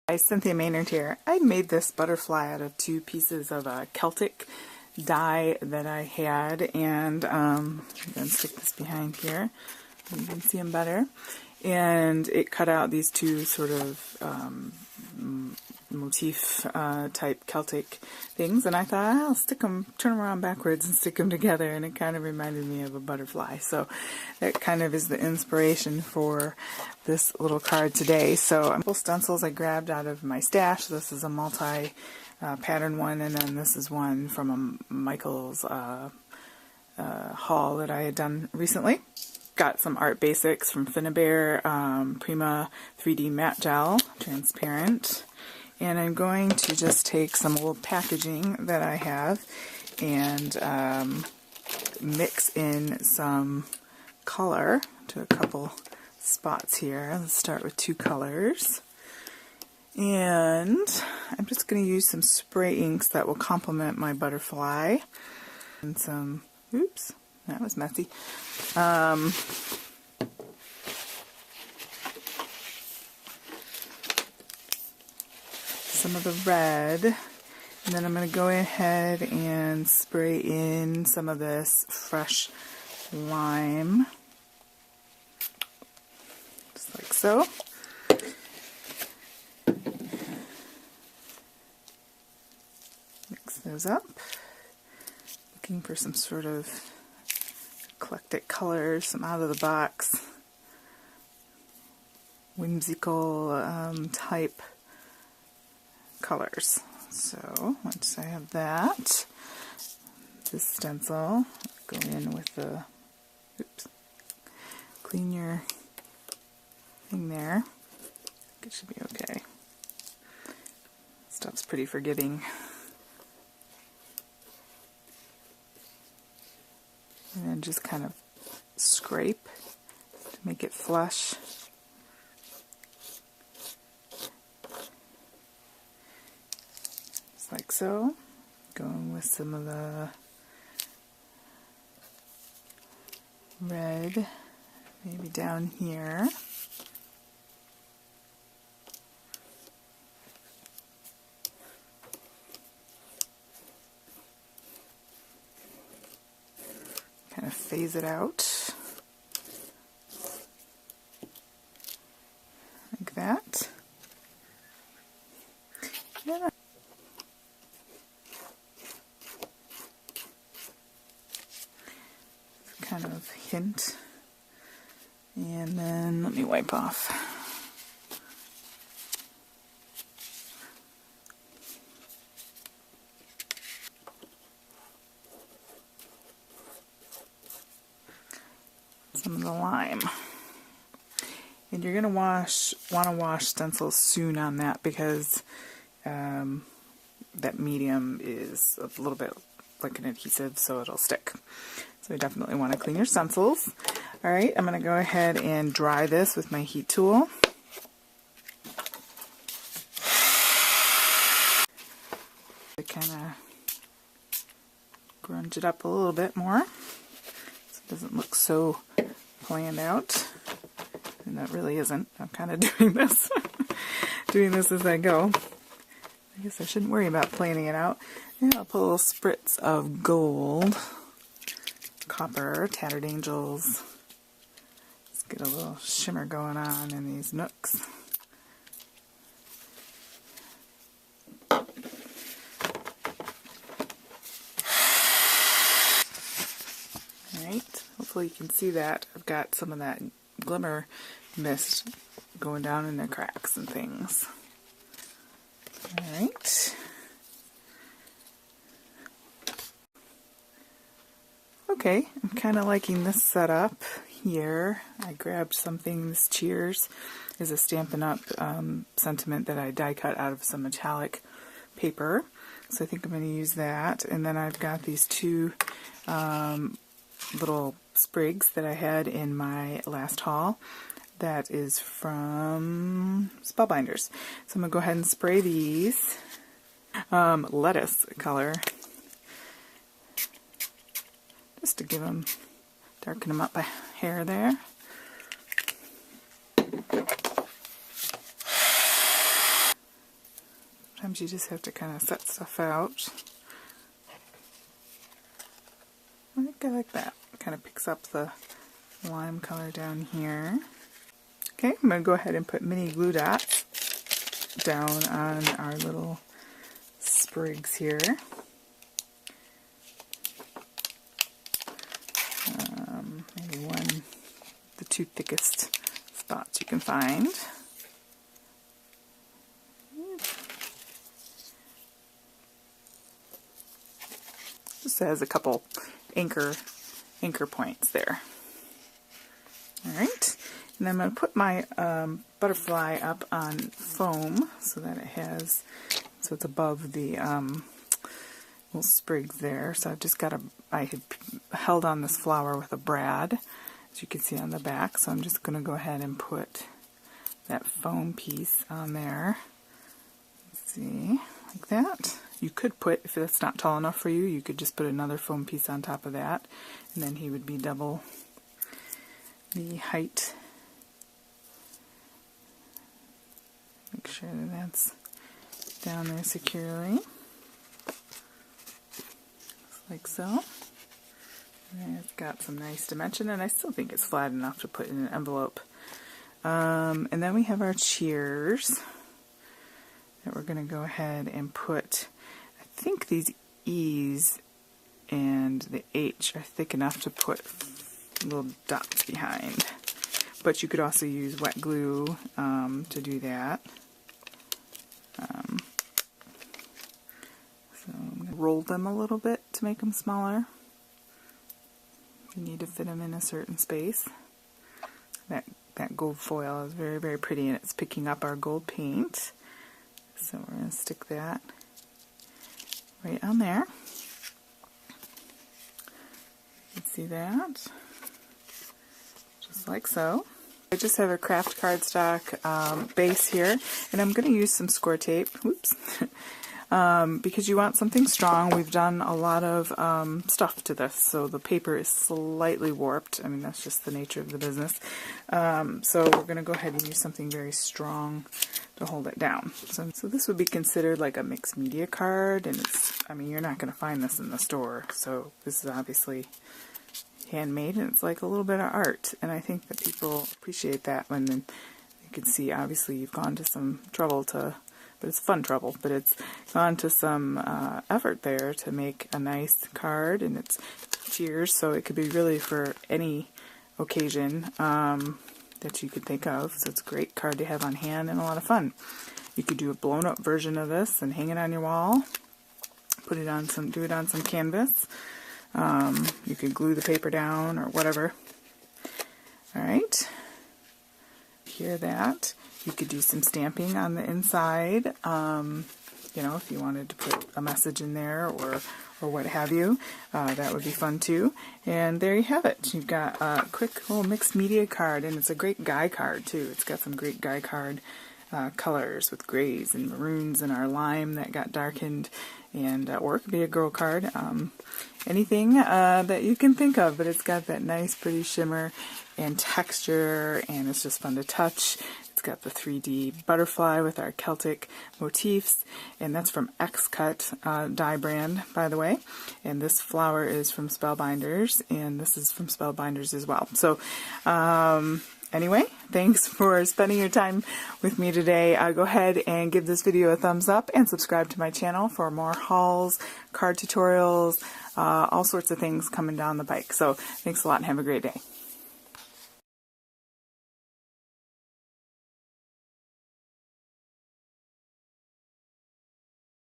Hi, Cynthia Maynard here. I made this butterfly out of 2 pieces of a Celtic die that I had, and I'm going to stick this behind here so you can see them better. And it cut out these 2 sort of motif type Celtic things, and I thought I'll stick them, turn them around backwards and stick them together, and it kind of reminded me of a butterfly. So that kind of is the inspiration for this little card today. So I'm full stencils I grabbed out of my stash. This is a multi pattern one, and then this is one from a Michael's haul that I had done recently. Got some art basics from Finnabair, Prima 3D matte gel, transparent. And I'm going to just take some old packaging that I have and mix in some color to a couple spots here. Let's start with 2 colors. And I'm just going to use some spray inks that will complement my butterfly. And some, oops, that was messy. Some of the red, and then I'm going to go ahead and spray in some of this fresh lime, just like so. Mix those up, looking for some sort of eclectic colors, some out of the box, whimsical type colors. So once I have that, this stencil, go in with the, oops, clean your thing there. I think it should be okay. Stuff's pretty forgiving. And then just kind of scrape to make it flush. Like so. Going with some of the red, maybe down here. Kind of phase it out. Like that. And kind of hint, and then let me wipe off. Some of the lime. And you're going to want to wash stencils soon on that, because that medium is a little bit like an adhesive, so it'll stick. So you definitely want to clean your stencils. Alright, I'm going to go ahead and dry this with my heat tool. To kind of grunge it up a little bit more so it doesn't look so planned out. And that really isn't. I'm kind of doing this doing this as I go. I guess I shouldn't worry about planning it out. And I'll put a little spritz of gold, copper, tattered angels. Let's get a little shimmer going on in these nooks. Alright, hopefully you can see that. I've got some of that glimmer mist going down in the cracks and things. Alright. Okay, I'm kind of liking this setup here. I grabbed something, this Cheers is a Stampin' Up sentiment that I die cut out of some metallic paper. So I think I'm going to use that. And then I've got these 2 little sprigs that I had in my last haul. That is from Spellbinders. So I'm going to go ahead and spray these. Lettuce color. Just to give them, darken them up a hair there. Sometimes you just have to kind of set stuff out. I think I like that. It kind of picks up the lime color down here. Okay, I'm going to go ahead and put mini glue dots down on our little sprigs here. Maybe the two thickest spots you can find. Just has a couple anchor points there. Alright, and I'm going to put my butterfly up on foam so that so it's above the little sprigs there. So I've just I had held on this flower with a brad, as you can see on the back, so I'm just going to go ahead and put that foam piece on there. Let's see, like that. You could put, if that's not tall enough for you, you could just put another foam piece on top of that, and then he would be double the height. Make sure that that's down there securely, like so. And it's got some nice dimension, and I still think it's flat enough to put in an envelope. And then we have our cheers that we're going to go ahead and put. I think these E's and the H are thick enough to put little dots behind, but you could also use wet glue to do that. So I'm going to roll them a little bit to make them smaller. You need to fit them in a certain space. That gold foil is very, very pretty, and it's picking up our gold paint. So we're going to stick that right on there. You can see that, just like so. I just have a craft cardstock base here, and I'm going to use some score tape. Whoops. Because you want something strong. We've done a lot of stuff to this, so the paper is slightly warped. I mean, that's just the nature of the business. So we're going to go ahead and use something very strong to hold it down. So this would be considered like a mixed media card, and I mean, you're not going to find this in the store, so this is obviously handmade, and it's like a little bit of art, and I think that people appreciate that when you can see, obviously, you've gone to some trouble but it's fun trouble, but it's gone to some effort there to make a nice card, and it's cheers, so it could be really for any occasion that you could think of. So it's a great card to have on hand and a lot of fun. You could do a blown up version of this and hang it on your wall. Do it on some canvas. You could glue the paper down or whatever. Alright. Hear that. You could do some stamping on the inside, you know, if you wanted to put a message in there or what have you. That would be fun too. And there you have it. You've got a quick little mixed media card, and it's a great guy card too. It's got some great guy card colors with grays and maroons and our lime that got darkened, and or it could be a girl card. Anything that you can think of, but it's got that nice pretty shimmer and texture, and it's just fun to touch. It's got the 3D butterfly with our Celtic motifs, and that's from Xcut dye brand, by the way. And this flower is from Spellbinders, and this is from Spellbinders as well. So anyway, thanks for spending your time with me today. Go ahead and give this video a thumbs up and subscribe to my channel for more hauls, card tutorials, all sorts of things coming down the pike. So thanks a lot and have a great day.